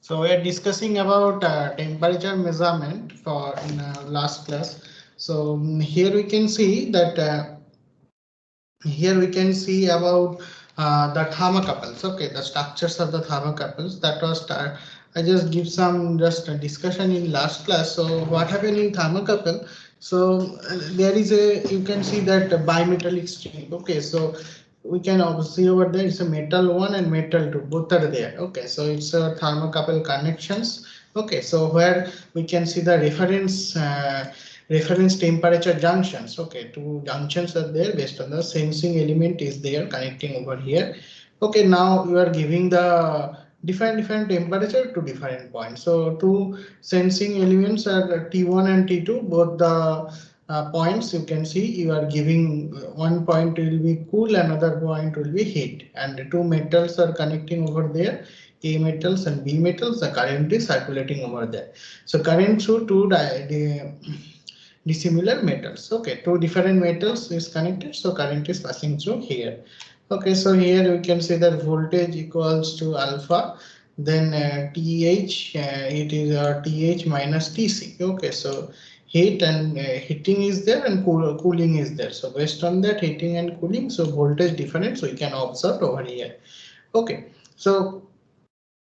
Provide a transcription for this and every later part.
So we are discussing about temperature measurement for in last class. So here we can see that here we can see about the thermocouples. Okay, the structures of the thermocouples. That was I just give some just a discussion in last class. So what happened in thermocouple? So there is a you can see that bimetallic string. Okay, so we can see over there it's a metal one and metal two, both are there. Okay, so it's a thermocouple connections. Okay, so where we can see the reference temperature junctions. Okay, two junctions are there based on the sensing element is there connecting over here. Okay, now you are giving the different temperature to different points. So two sensing elements are T1 and T2, both the points you can see you are giving one point will be cool, another point will be heat, and the two metals are connecting over there, A metals and B metals. The current is circulating over there. So current through two dissimilar metals. Okay, two different metals is connected, so current is passing through here. Okay, so here we can see that voltage equals to alpha, then TH, it is TH minus TC. Okay, so heat and heating is there and cooling is there. So based on that heating and cooling, so voltage difference we can observe over here. Okay, so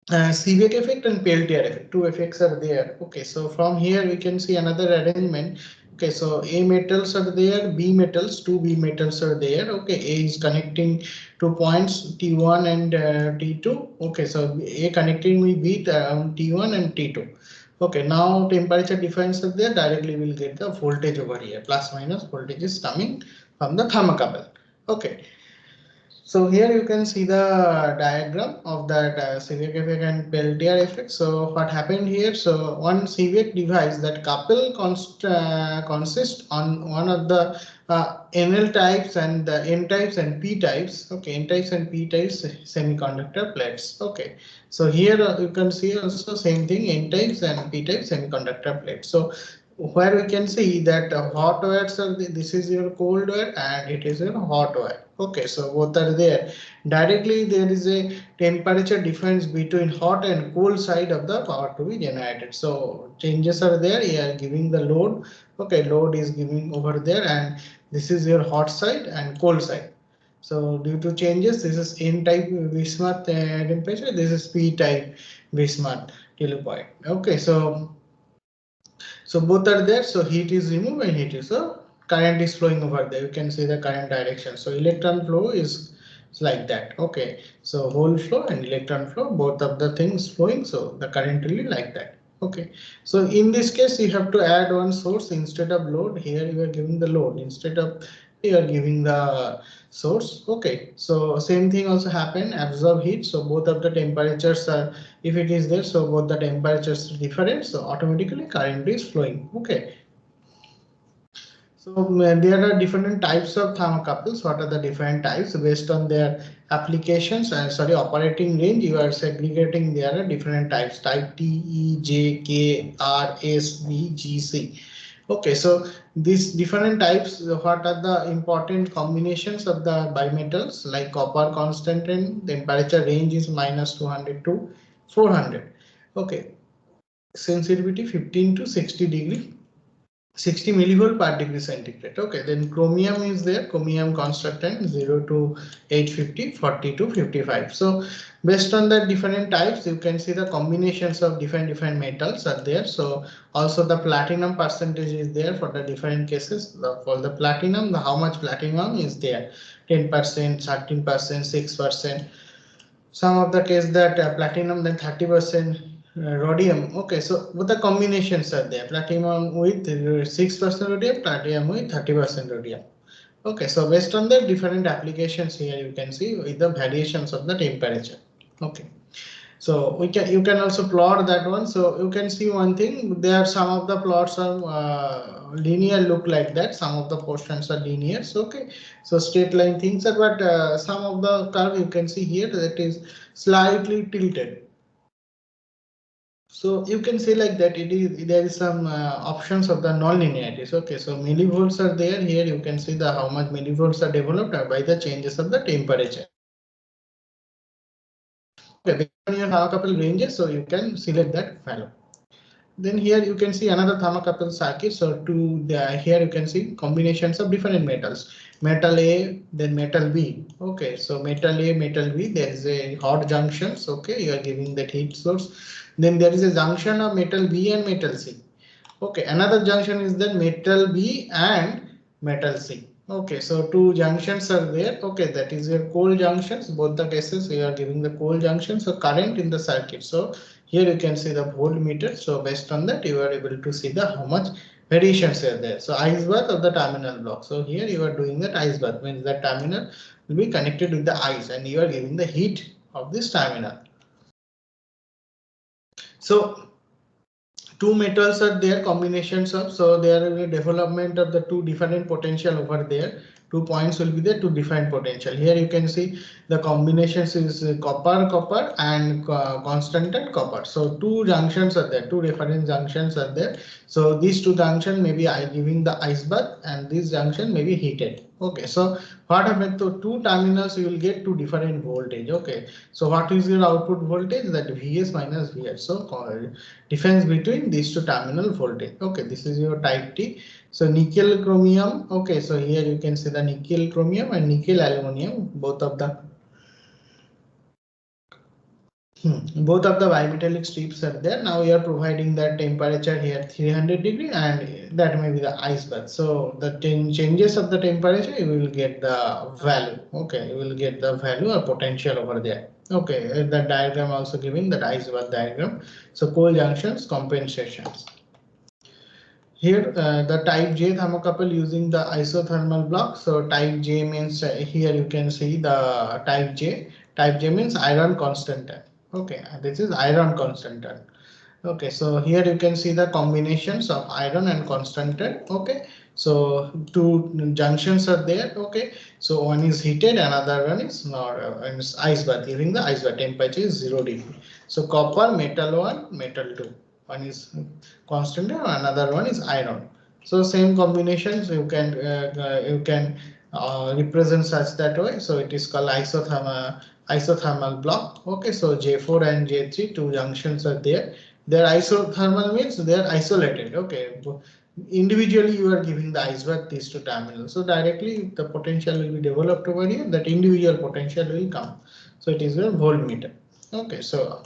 Seebeck effect and Peltier effect, two effects are there. Okay, so from here we can see another arrangement. Okay, so A metals are there, B metals, two B metals are there. Okay, A is connecting to points T1 and T2. Okay, so A connecting with B T1 and T2. Okay, now temperature difference are there, directly we'll get the voltage over here, plus minus voltage is coming from the thermocouple. Okay. So here you can see the diagram of that Seebeck effect and Peltier effect. So what happened here? So one Seebeck device that couple consists on one of the NL types and the N types and P types. Okay, N types and P types semiconductor plates. Okay, so here you can see also same thing, N types and P types semiconductor plates. So where we can see that hot wires are this is your cold wire and it is your hot wire. Okay, so both are there. Directly there is a temperature difference between hot and cold side of the power to be generated. So changes are there. You are giving the load. Okay, load is giving over there, and this is your hot side and cold side. So due to changes, this is N type Bismuth temperature. This is P type Bismuth till point. Okay, so both are there. So heat is removed and heat is so current is flowing over there. You can see the current direction. So electron flow is like that. Okay. So hole flow and electron flow, both of the things flowing. So the current will be like that. Okay. So in this case, you have to add one source instead of load. Here you are giving the load instead of you are giving the source. Okay. So same thing also happen. Absorb heat. So both of the temperatures are, if it is there, so both the temperatures different, so automatically current is flowing. Okay, so there are different types of thermocouples. What are the different types based on their applications and sorry operating range? You are segregating there are different types, type T, E, J, K, R, S, B, G, C. Okay, so these different types, what are the important combinations of the bimetals? Like copper constant and temperature range is minus 200 to 400. Okay, sensitivity 15 to 60 degree, 60 millivolt per degree centigrade. Okay, then chromium is there, chromium constituent 0 to 850, 40 to 55. So based on the different types, you can see the combinations of different metals are there. So also the platinum percentage is there for the different cases. For the platinum, how much platinum is there? 10%, 13%, 6%. Some of the case that platinum, then 30% rhodium. Okay, so what the combinations are there? Platinum with 6% rhodium, platinum with 30% rhodium. Okay, so based on the different applications here, you can see with the variations of the temperature. Okay, so you can also plot that one. So you can see one thing, there some of the plots are linear, look like that, some of the portions are linear. So okay, so straight line things are, but some of the curve you can see here that is slightly tilted. So you can say like that it is there is some options of the non-linearities. Okay, so millivolts are there. Here you can see the how much millivolts are developed by the changes of the temperature. Okay, based on your thermocouple ranges, so you can select that value. Then here you can see another thermocouple circuit. So here you can see combinations of different metals. Metal A, then metal B. Okay, so metal A, metal B, there is a hot junctions. Okay, you are giving that heat source. Then there is a junction of metal B and metal C. Okay, another junction is the metal B and metal C. Okay, so two junctions are there. Okay, that is your cold junctions. Both the cases we are giving the cold junctions. So current in the circuit. So here you can see the voltmeter. So based on that, you are able to see the how much variations are there. So ice bath of the terminal block. So here you are doing that ice bath, means the terminal will be connected with the ice, and you are giving the heat of this terminal. So two metals are there, combinations of, so there is a development of the two different potential over there. 2 points will be there, two different potential. Here you can see the combinations is copper and constant and copper. So two junctions are there, two reference junctions are there. So these two junctions maybe I giving the ice bath, and this junction may be heated. Okay, so what happens to two terminals, you will get two different voltage. Okay, so what is your output voltage? That Vs minus Vs. So difference between these two terminal voltage. Okay, this is your type T. So nickel chromium. Okay, so here you can see the nickel chromium and nickel aluminum, both of the both of the bimetallic strips are there. Now we are providing that temperature here 300 degree, and that may be the ice bath. So the changes of the temperature, you will get the value. Okay, you will get the value or potential over there. Okay, the diagram also giving that ice bath diagram. So cold junctions, compensations. Here the type J thermocouple using the isothermal block. So type J means here you can see the type J. Type J means iron constant. Okay, this is iron constant. Okay, so here you can see the combinations of iron and constant. Okay, so two junctions are there. Okay, so one is heated, another one is not, ice bath. Giving the ice bath temperature is 0 degree. So copper, metal 1, metal 2. One is constant and another one is iron. So same combinations you can represent such that way. So it is called isothermal block. Okay, so J4 and J3 two junctions are there. Their isothermal means they are isolated. Okay, individually you are giving the ice bath these two terminals. So directly the potential will be developed over here. That individual potential will come. So it is a voltmeter. Okay, so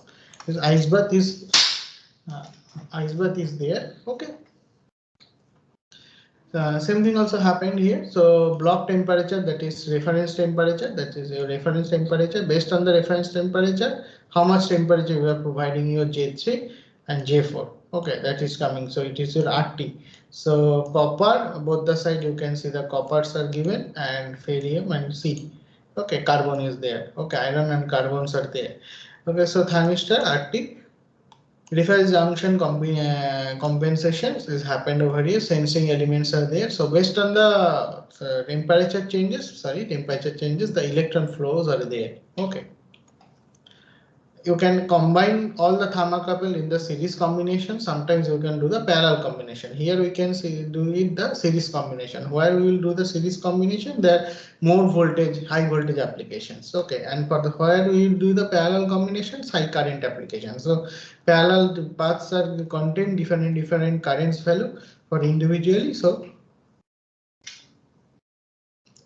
this uh, ice bath is there. Okay. Same thing also happened here. So block temperature, that is reference temperature, that is your reference temperature. Based on the reference temperature, how much temperature you are providing your J3 and J4. Okay, that is coming. So it is your RT. So copper, both the side you can see the coppers are given, and ferrium and C. Okay, carbon is there. Okay, iron and carbons are there. Okay, so thermistor RT. Reference junction compensations is happened over here. Sensing elements are there. So based on the temperature changes, the electron flows are there. Okay. You can combine all the thermocouple in the series combination. Sometimes you can do the parallel combination. Here we can see do it the series combination. Where we will do the series combination, there more voltage, high voltage applications. Okay, and for the where we will do the parallel combinations, high current applications. So parallel paths are contain different currents value for individually. So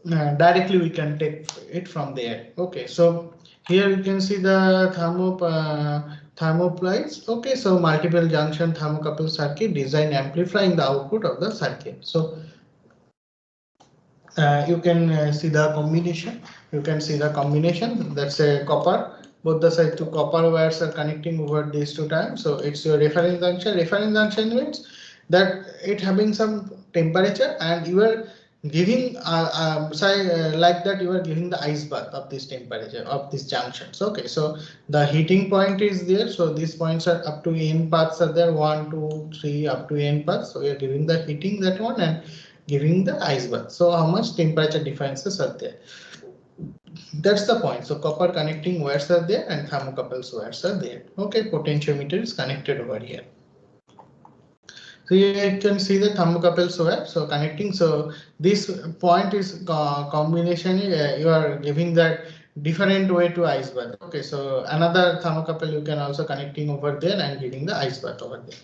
directly we can take it from there. Okay, so here you can see the thermoplates. Okay, so multiple junction thermocouple circuit design amplifying the output of the circuit. So you can see the combination. You can see the combination. That's a copper. Both the side two copper wires are connecting over these two times. So it's your reference junction. Reference junction means that it having some temperature, and you are giving like that you are giving the ice bath of this temperature of these junctions. Okay, so the heating point is there. So these points are up to n paths are there, 1 2 3 up to n paths. So we are giving the heating that one and giving the ice bath. So how much temperature differences are there? That's the point. So copper connecting wires are there and thermocouples wires are there. Okay, potentiometer is connected over here. So you can see the thermocouples wire. So connecting. So this point is combination. You are giving that different way to ice bath. Okay, so another thermocouple you can also connecting over there and giving the ice bath over there.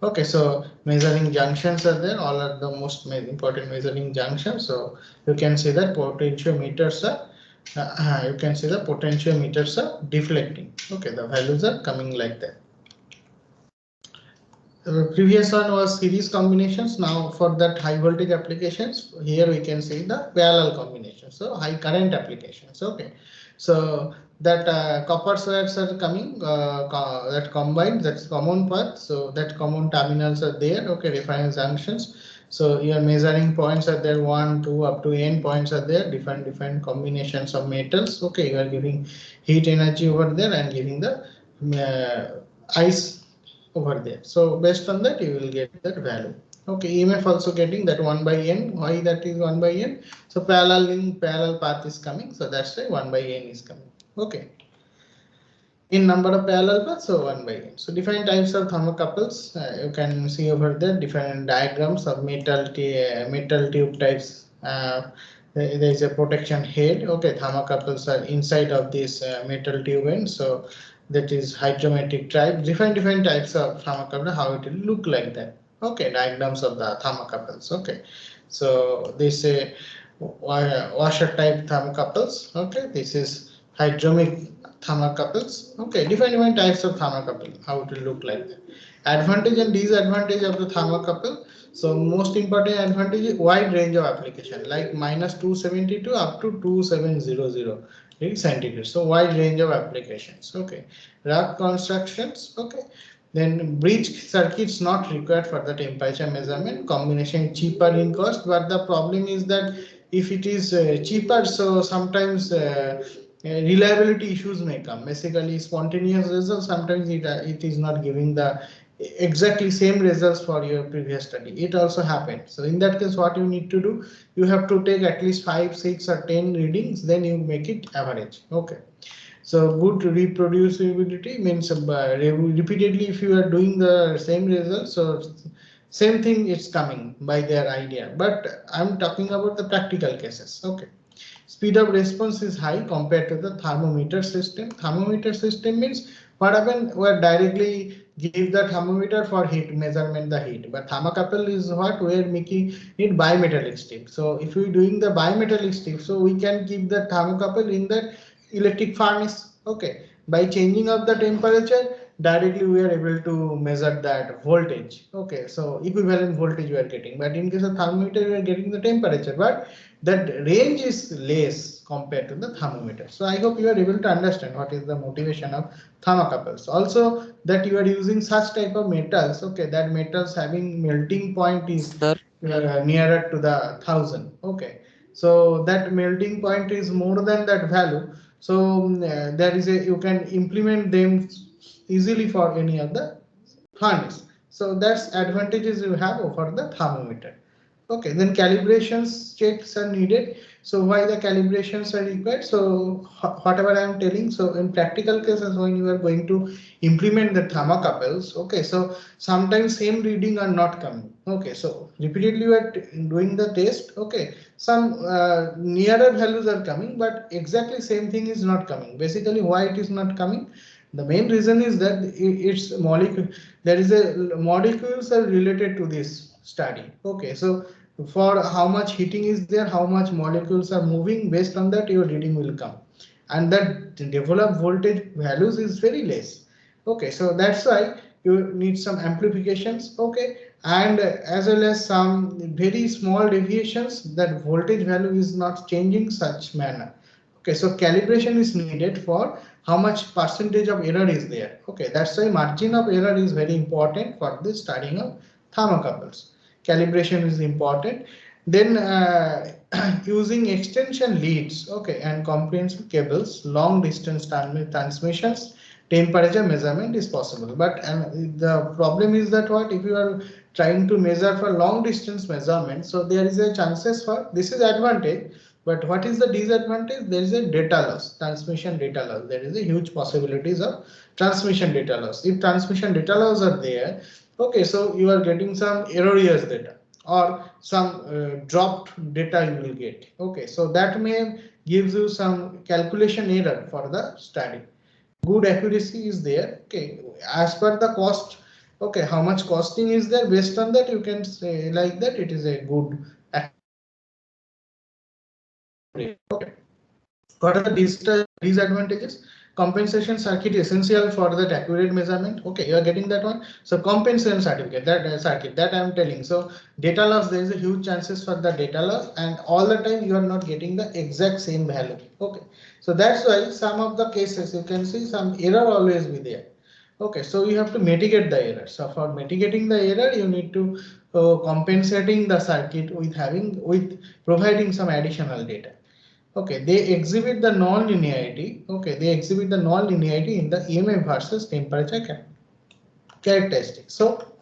Okay, so measuring junctions are there, all are the most important measuring junctions. So you can see that potentiometers are you can see the potentiometers are deflecting. Okay, the values are coming like that. The previous one was series combinations. Now for that high voltage applications, here we can see the parallel combination. So high current applications. Okay, so that copper wires are coming, that combined, that's common path. So that common terminals are there. Okay, reference junctions. So your measuring points are there, 1, 2, up to n points are there, different combinations of metals. Okay, you are giving heat energy over there and giving the ice over there. So based on that, you will get that value. Okay, EMF also getting that 1 by n. Why that is 1 by n? So parallel path is coming. So that's why 1 by n is coming. Okay. In number of parallel paths, so 1 by n. So different types of thermocouples. You can see over there different diagrams of metal tube types. There is a protection head. Okay, thermocouples are inside of this metal tube end. So that is hydrometric type. Different types of thermocouple. How it will look like that. Okay, diagrams of the thermocouples. Okay, so this washer type thermocouples. Okay, this is hydromic thermocouples. Okay, different types of thermocouple, how it will look like that. Advantage and disadvantage of the thermocouple. So most important advantage is wide range of application, like minus 272 up to 2700 degrees centigrade. So wide range of applications. Okay, rough constructions. Okay, then bridge circuits not required for the temperature measurement. Combination cheaper in cost, but the problem is that if it is cheaper, so sometimes reliability issues may come. Basically, spontaneous results, sometimes it is not giving the exactly same results for your previous study. It also happens. So in that case, what you need to do, you have to take at least 5, 6 or 10 readings, then you make it average. Okay. So good reproducibility means repeatedly if you are doing the same result, so same thing is coming by their idea. But I'm talking about the practical cases. Okay. Speed of response is high compared to the thermometer system. Thermometer system means what happened, we directly give the thermometer for heat measurement the heat, but thermocouple is what we are making it bimetallic strip. So if we are doing the bimetallic strip, so we can keep the thermocouple in the electric furnace. Okay, by changing of the temperature, directly we are able to measure that voltage. Okay, so equivalent voltage we are getting, but in case of thermometer we are getting the temperature, but that range is less compared to the thermometer. So I hope you are able to understand what is the motivation of thermocouples. Also that you are using such type of metals. Okay, that metals having melting point is Sir, nearer to the 1000. Okay, so that melting point is more than that value. So there is a, you can implement them easily for any of the harness. So that's advantages you have over the thermometer. Okay, then calibrations checks are needed. So why the calibrations are required? So whatever I am telling, so in practical cases when you are going to implement the thermocouples, okay, so sometimes same reading are not coming. Okay, so repeatedly you are doing the test. Okay, some nearer values are coming, but exactly same thing is not coming. Basically, why it is not coming? The main reason is that it's molecule. There is a molecules are related to this study. Okay, so for how much heating is there, how much molecules are moving, based on that your reading will come, and that developed voltage values is very less. Okay, so that's why you need some amplifications. Okay, and as well as some very small deviations, that voltage value is not changing such manner. Okay, so calibration is needed for how much percentage of error is there. Okay, that's why margin of error is very important for the studying of thermocouples. Calibration is important. Then using extension leads, okay, and comprehensive cables, long distance transmissions, temperature measurement is possible. But the problem is that what if you are trying to measure for long distance measurement, so there is a chances for, this is advantage, but what is the disadvantage? There is a data loss, transmission data loss. There is a huge possibilities of transmission data loss. If transmission data loss are there, okay, so you are getting some erroneous data or some dropped data you will get. Okay, so that may gives you some calculation error for the study. Good accuracy is there. Okay, as per the cost. Okay, how much costing is there? Based on that, you can say like that it is a good. Okay. What are the disadvantages? Compensation circuit essential for that accurate measurement. Okay, you are getting that one. So compensation certificate, that circuit that I am telling. So data loss, there is a huge chances for the data loss, and all the time you are not getting the exact same value. Okay, so that's why some of the cases you can see some error always be there. Okay, so you have to mitigate the error. So for mitigating the error, you need to compensating the circuit with providing some additional data. Okay, they exhibit the non-linearity. Okay, they exhibit the non-linearity in the EMF versus temperature characteristics. So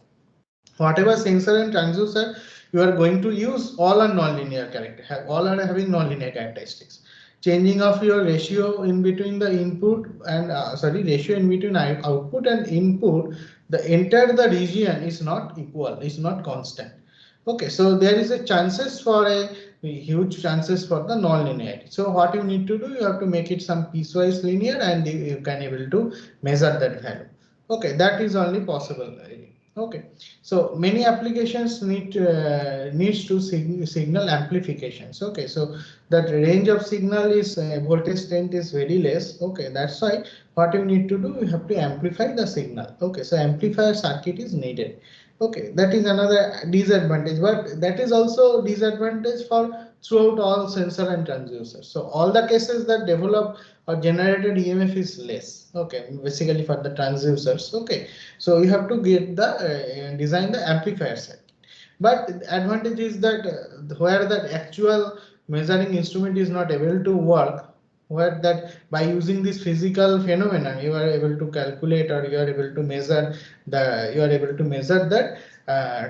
whatever sensor and transducer you are going to use, all are non-linear character, all are having non-linear characteristics. Changing of your ratio in between the input and ratio in between output and input, the entire the region is not equal, is not constant. Okay, so there is a chances for a huge chances for the non-linearity. So what you need to do, you have to make it some piecewise linear, and you can able to measure that value. Okay, that is only possible. Okay, so many applications needs to signal amplifications. Okay, so that range of signal is voltage strength is very less. Okay, that's why what you need to do, you have to amplify the signal. Okay, so amplifier circuit is needed. Okay, that is another disadvantage, but that is also disadvantage for throughout all sensor and transducers. So all the cases that develop or generated EMF is less. Okay, basically for the transducers. Okay, so you have to get the design the amplifier circuit. But the advantage is that where the actual measuring instrument is not able to work, where that by using this physical phenomena you are able to calculate, or you are able to measure that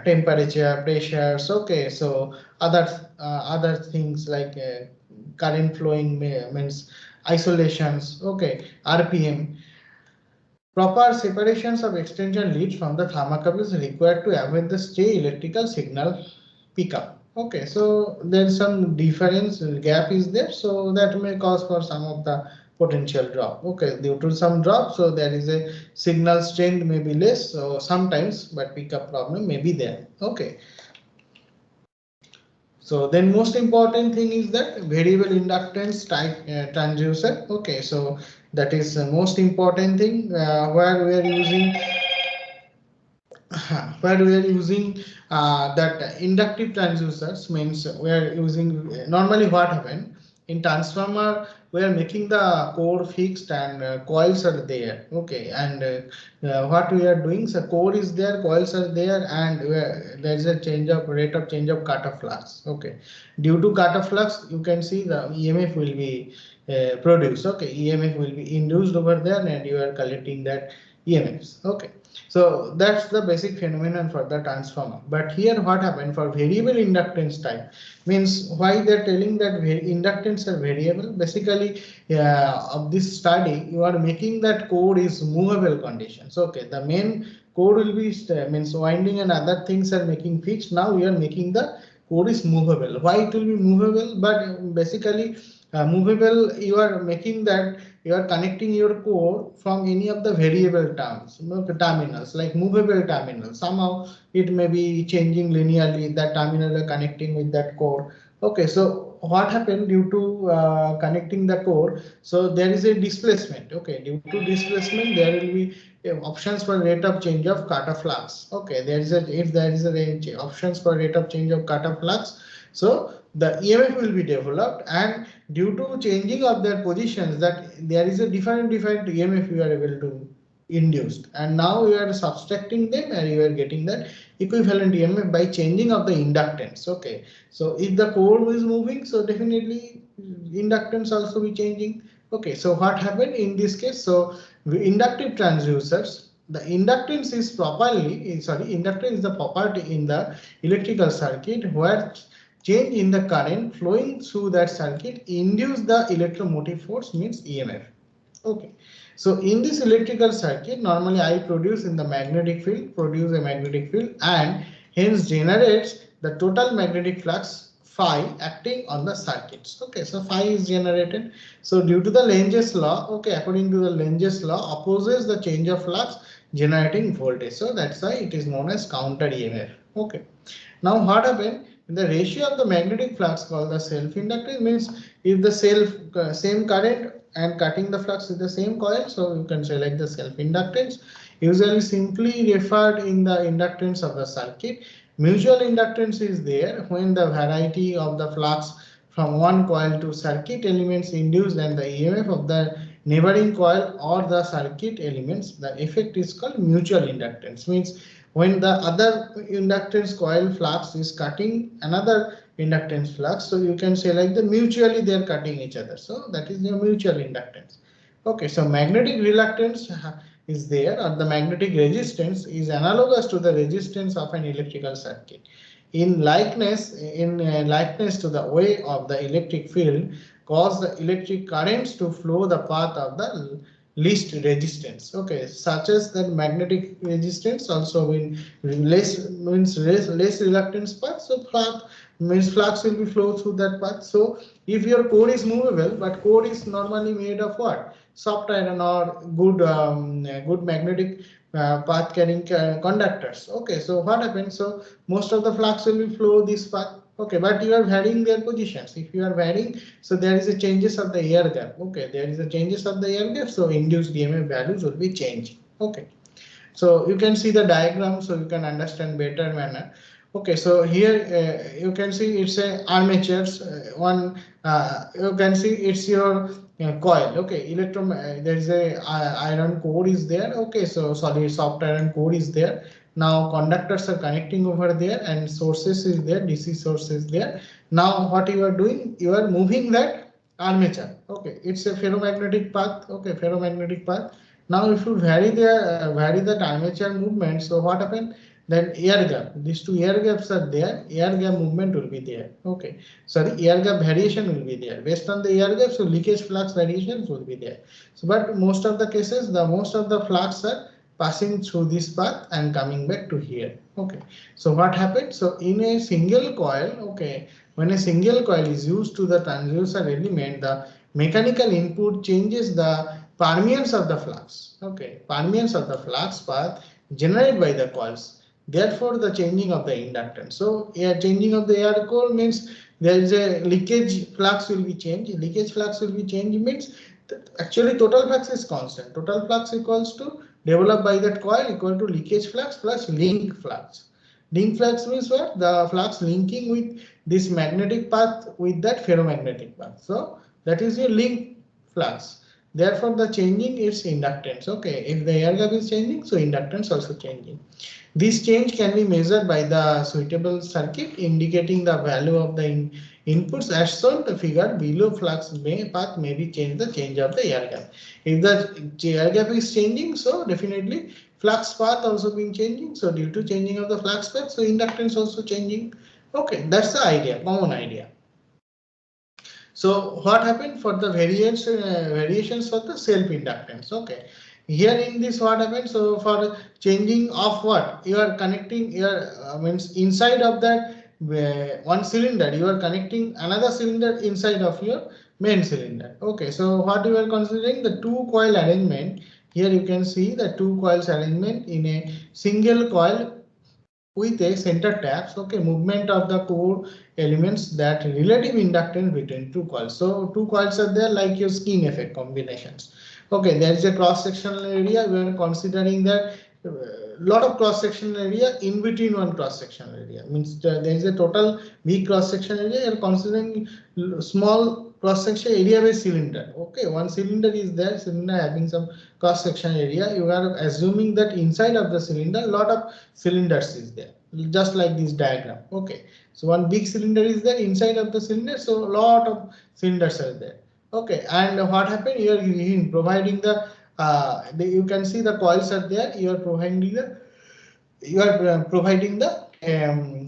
temperature, pressures. Okay, so other things like current flowing means isolations. Okay, RPM. Proper separations of extension leads from the thermocouple is required to avoid the stray electrical signal pickup. Okay, so there's some difference gap is there, so that may cause for some of the potential drop. Okay, due to some drop, so there is a signal strength may be less, so sometimes, but pickup problem may be there. Okay. So then most important thing is that variable inductance type transducer. Okay, so that is the most important thing where we are using that inductive transducers. Means we are using normally what happen in transformer, we are making the core fixed and coils are there. Okay, and what we are doing, so core is there, coils are there, and there is a rate of change of cutoff flux. Okay, due to cutoff flux you can see the EMF will be produced. Okay, EMF will be induced over there, and you are collecting that EMFs. Okay, so that's the basic phenomenon for the transformer. But here what happened for variable inductance type, means why they're telling that inductance are variable. Basically of this study, you are making that core is movable conditions. Okay, the main core will be means winding and other things are making fixed. Now we are making the core is movable. Why it will be movable? But basically movable, you are making that you are connecting your core from any of the variable terminals, like movable terminals. Somehow it may be changing linearly, that terminal are connecting with that core. Okay, so what happened due to connecting the core, so there is a displacement. Okay, due to displacement there will be options for rate of change of cutoff flux. Okay, there is a, if there is a range options for rate of change of cutoff flux, so the EMF will be developed, and due to changing of their positions, that there is a different EMF you are able to induced, and now you are subtracting them and you are getting that equivalent EMF by changing of the inductance. Okay, so if the core is moving, so definitely inductance also be changing. Okay, so what happened in this case? So inductive transducers, the inductance is inductance is the property in the electrical circuit where change in the current flowing through that circuit induce the electromotive force, means EMF. Okay, so in this electrical circuit, normally I produce in the magnetic field, and hence generates the total magnetic flux phi acting on the circuits. Okay, so phi is generated. So due to the Lenge's law, okay, according to the Lenge's law, opposes the change of flux generating voltage. So that's why it is known as counter EMF. Okay. Now what happened? The ratio of the magnetic flux called the self-inductance means if the same current and cutting the flux with the same coil, so you can select the self-inductance. Usually simply referred in the inductance of the circuit. Mutual inductance is there when the variety of the flux from one coil to circuit elements induced and the EMF of the neighboring coil or the circuit elements. The effect is called mutual inductance. Means when the other inductance coil flux is cutting another inductance flux, so you can say like the mutually they are cutting each other, so that is your mutual inductance. Okay, so magnetic reluctance is there, or the magnetic resistance is analogous to the resistance of an electrical circuit. In likeness to the way of the electric field cause the electric currents to flow the path of the least resistance. Okay, such as the magnetic resistance also means less reluctance path, so flux will be flow through that path. So if your core is movable, but core is normally made of what? Soft iron or good magnetic path carrying conductors. Okay, so what happens? So most of the flux will be flow this path. Okay, but you are varying their positions. If you are varying, so there is a changes of the air gap. Okay, there is a changes of the air gap, so induced EMF values will be changed. Okay, so you can see the diagram, so you can understand better manner. Okay, so here you can see it's a armatures. You can see it's your coil. Okay, there is a iron core is there. Okay, so solid soft iron core is there. Now conductors are connecting over there and sources is there, DC source is there. Now what you are doing, you are moving that armature. Okay, it's a ferromagnetic path. Okay, ferromagnetic path. Now if you vary the armature movement, so what happened? Then air gap, these two air gaps are there, air gap movement will be there. Okay, sorry, air gap variation will be there. Based on the air gap, so leakage flux variations will be there. So but most of the cases, most of the flux are passing through this path and coming back to here. Okay, so what happened? So in a single coil, okay, when a single coil is used to the transducer element, the mechanical input changes the permeance of the flux. Okay, permeance of the flux path generated by the coils. Therefore, the changing of the inductance. So, changing of the air core means there is a leakage flux will be changed. Leakage flux will be changed means actually total flux is constant. Total flux equals to developed by that coil equal to leakage flux plus link flux. Link flux means what? The flux linking with this magnetic path with that ferromagnetic path. So that is your link flux. Therefore, the changing is inductance. Okay, if the air gap is changing, so inductance also changing. This change can be measured by the suitable circuit indicating the value of the inputs as shown the figure below. Flux path may be changed the change of the air gap. If the air gap is changing, so definitely flux path also been changing. So due to changing of the flux path, so inductance also changing. Okay, that's the idea, common idea. So what happened for the variations for the self inductance? Okay, here in this what happened? So for changing of what you are connecting your means inside of that one cylinder, you are connecting another cylinder inside of your main cylinder. Okay, so what you are considering the two coil arrangement. Here you can see the two coils arrangement in a single coil with a center taps. Okay, movement of the core elements that relative inductance between two coils. So two coils are there like your skin effect combinations. Okay, there is a cross sectional area. We are considering that lot of cross sectional area in between one cross sectional area means there is a total big cross section area. You are considering small cross section area by cylinder. Okay, one cylinder is there, cylinder having some cross section area. You are assuming that inside of the cylinder lot of cylinders is there, just like this diagram. Okay, so one big cylinder is there inside of the cylinder, so a lot of cylinders are there. Okay, and what happened? You are providing you can see the coils are there. You are providing the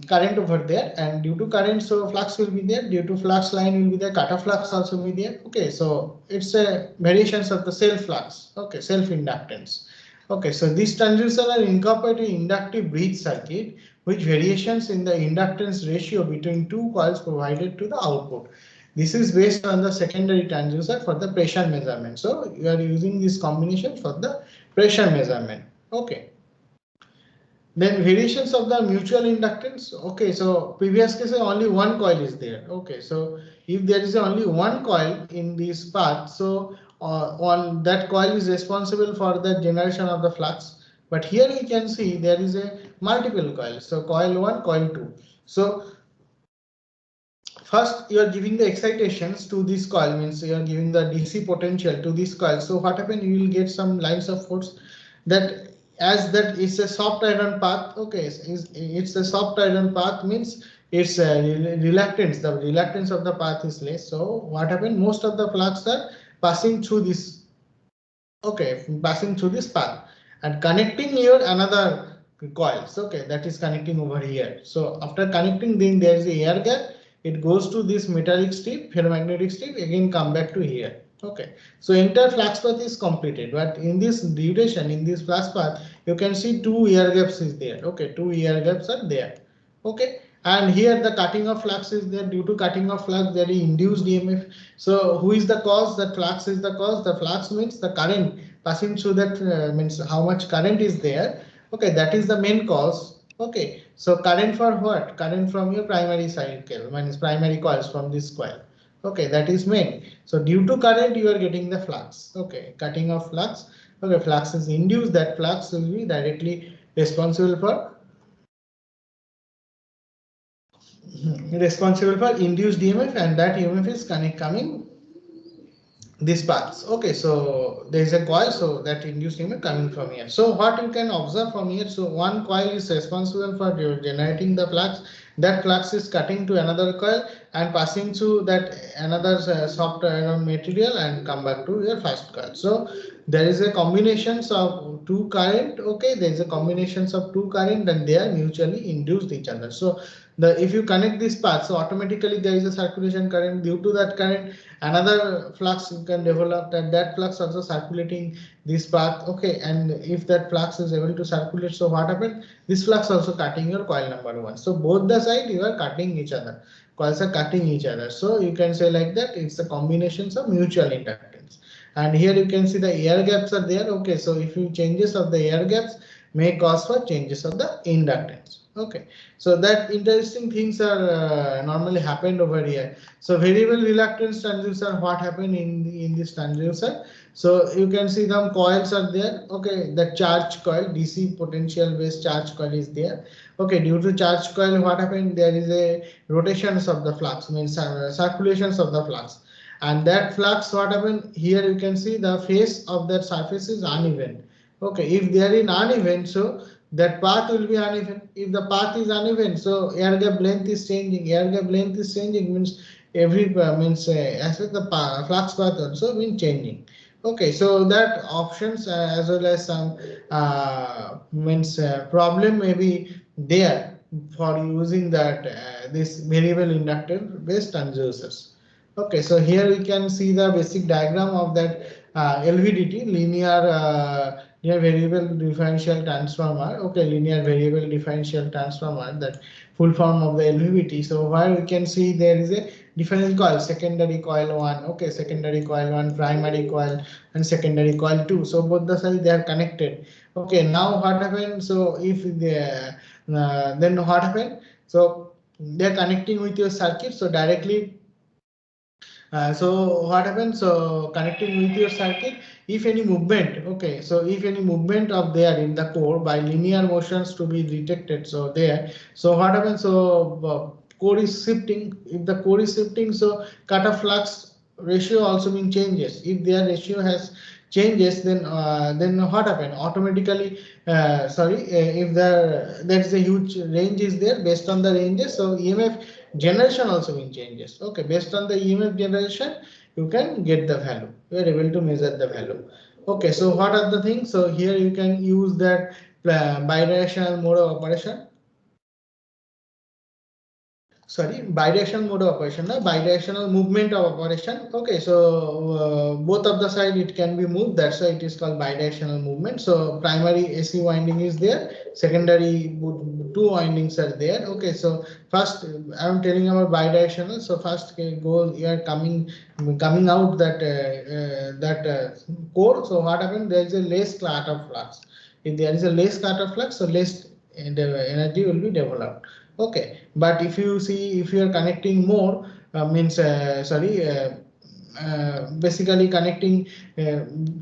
current over there, and due to current, so flux will be there. Due to flux line will be there. Cutoff flux also will be there. Okay, so it's a variations of the self flux. Okay, self inductance. Okay, so these transducers are incorporated in inductive bridge circuit, which variations in the inductance ratio between two coils provided to the output. This is based on the secondary transducer for the pressure measurement. So you are using this combination for the pressure measurement. Okay. Then variations of the mutual inductance. Okay, so previous case only one coil is there. Okay, so if there is only one coil in this path, so on that coil is responsible for the generation of the flux. But here we can see there is a multiple coil. So coil 1, coil 2. So first you are giving the excitations to this coil, means you are giving the DC potential to this coil. So what happens, you will get some lines of force that, as that is a soft iron path. Okay, it's a soft iron path, means it's a reluctance, the reluctance of the path is less. So what happened, most of the flux are passing through this, okay, passing through this path and connecting here another coils. Okay, that is connecting over here. So after connecting, then there is a air gap, it goes to this metallic strip, ferromagnetic strip, again come back to here. Okay, so entire flux path is completed, but in this duration, in this flux path, you can see two air gaps is there. Okay, two air gaps are there. Okay, and here the cutting of flux is there. Due to cutting of flux, there is induced EMF. So who is the cause? The flux is the cause. The flux means the current passing through that, means how much current is there. Okay, that is the main cause. Okay, so current for what? Current from your primary cycle, means primary coils from this coil. Okay, that is main. So due to current, you are getting the flux. Okay, cutting of flux. Okay, flux is induced. That flux will be directly responsible for induced EMF, and that EMF is coming these paths. Okay, so there is a coil, so that induced EMF coming from here. So what you can observe from here, so one coil is responsible for generating the flux. That flux is cutting to another coil and passing through that another soft iron material and come back to your first coil. So there is a combinations of two current. Okay, there is a combinations of two current and they are mutually induced each other. So the, if you connect this path, so automatically there is a circulation current. Due to that current, another flux you can develop, and that flux also circulating this path. Okay, and if that flux is able to circulate, so what happened, this flux also cutting your coil number 1. So both the side you are cutting each other, coils are cutting each other. So you can say like that, it's the combinations of mutual inductance. And here you can see the air gaps are there. Okay, so if you changes of the air gaps may cause for changes of the inductance. Okay, so that interesting things are normally happened over here. So variable reluctance transducer, what happened in this transducer? So you can see some coils are there. Okay, the charge coil, DC potential based charge coil is there. Okay, due to charge coil, what happened? There is a rotations of the flux, means circulations of the flux, and that flux, what happened here? You can see the face of that surface is uneven. Okay, if they are in uneven, so that path will be uneven. If the path is uneven, so air gap length is changing. Air gap length is changing, means every means as well the flux path also been changing. Okay, so that options as well as some means problem may be there for using that this variable inductor based transducers. Okay, so here we can see the basic diagram of that LVDT, linear variable differential transformer. Okay, linear variable differential transformer, that full form of the LVDT. So where we can see there is a different coil, secondary coil 1. Okay, secondary coil 1, primary coil, and secondary coil 2. So both the sides they are connected. Okay, now what happened? So if they then what happened? So they are connecting with your circuit. So directly so what happens? So connecting with your circuit, if any movement, okay, so if any movement of there in the core by linear motions to be detected, so there, so what happens? So core is shifting. If the core is shifting, so cutoff flux ratio also mean changes. If their ratio has changes, then what happen? Automatically, if there is a huge range is there, based on the ranges, so EMF generation also mean changes. Okay, based on the EMF generation, you can get the value. You are able to measure the value. Okay, so what are the things? So here you can use that bidirectional mode of operation. sorry, bidirectional mode of operation, bidirectional movement of operation. Okay, so both of the side it can be moved, that's why it is called bidirectional movement. So primary AC winding is there, secondary two windings are there. Okay, so first I'm telling about bidirectional. So first go here, coming out that core. So what happened, there is a less cut of flux. If there is a less cut of flux, so less the energy will be developed. Okay, but if you see, if you are connecting more, means basically connecting,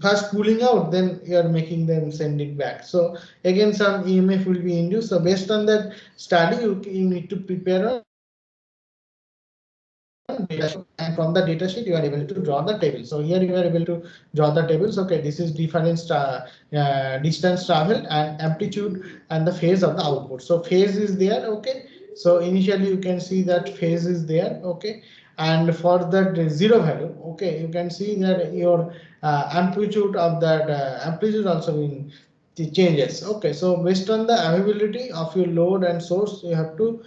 first pulling out, then you are making them send it back. So again some EMF will be induced. So based on that study, you need to prepare a data sheet, and from the data sheet you are able to draw the table. So here you are able to draw the tables. Okay, this is difference distance traveled and amplitude and the phase of the output. So phase is there. Okay, so initially you can see that phase is there. Okay, and for that zero value, okay, you can see that your amplitude of that amplitude also in changes. Okay, so based on the availability of your load and source, you have to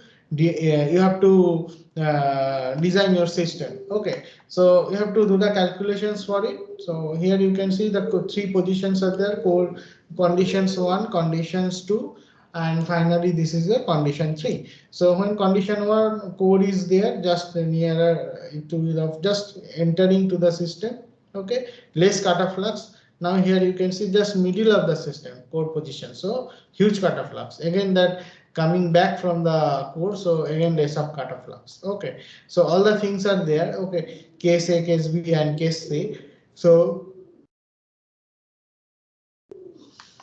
design your system. Okay, so you have to do the calculations for it. So here you can see the three positions are there: core conditions 1, conditions 2, and finally this is a condition 3. So when condition 1 core is there, just nearer to of just entering to the system. Okay, less cutoff flux. Now here you can see just middle of the system, core position. So huge cutoff flux. Again that coming back from the core, so again the sub cutoff flux. Okay, so all the things are there. Okay, case A, case B, and case C. So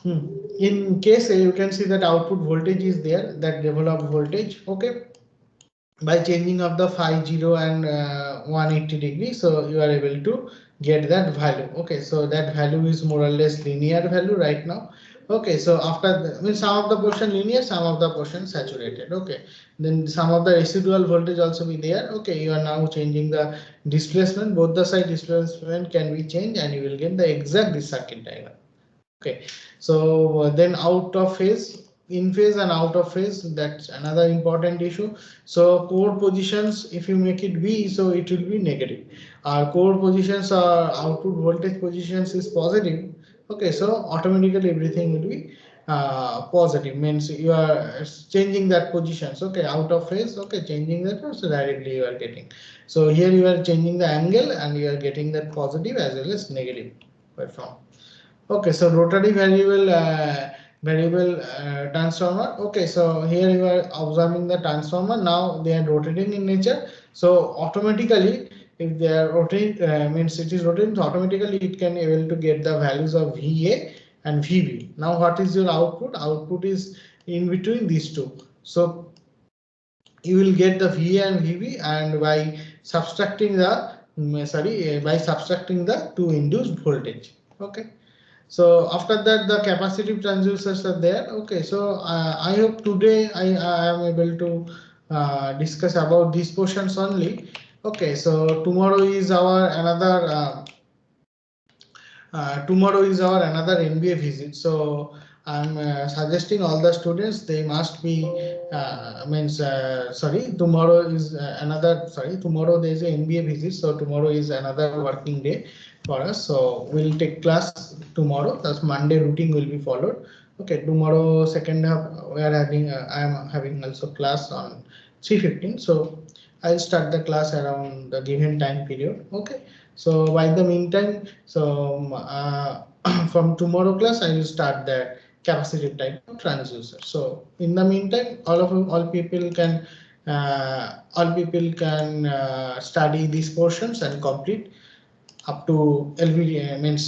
in case A, you can see that output voltage is there, that developed voltage. Okay, by changing of the phi 0 and 180 degrees, so you are able to get that value. Okay, so that value is more or less linear value right now. Okay, so after the, means some of the portion linear, some of the portion saturated. Okay, then some of the residual voltage also be there. Okay, you are now changing the displacement, both the side displacement can be changed, and you will get the exact circuit diagram. Okay, so then out of phase, in phase and out of phase, that's another important issue. So core positions, if you make it V, so it will be negative. Our core positions are output voltage positions is positive. Okay, so automatically everything will be positive, means you are changing that positions. Okay, out of phase. Okay, changing that, so directly you are getting. So here you are changing the angle and you are getting that positive as well as negative waveform. Okay, so rotary variable transformer. Okay, so here you are observing the transformer. Now they are rotating in nature. So automatically, if they are rotating, means it is rotating, so automatically it can able to get the values of VA and VB. Now what is your output? Output is in between these two. So you will get the VA and VB, and by subtracting the by subtracting the two induced voltage. Okay. So after that, the capacitive transducers are there. Okay, so I hope today I am able to discuss about these portions only. Okay, so tomorrow is our another NBA visit. So I'm suggesting all the students, they must be tomorrow is tomorrow there is a NBA visit. So tomorrow is another working day for us. So we'll take class tomorrow. That's Monday routine will be followed. Okay, tomorrow second half we are having I am having also class on 3:15. So I'll start the class around the given time period. Okay. So by the meantime, so from tomorrow class, I will start the capacitive type of transducer. So in the meantime, all people can study these portions and complete up to LVD means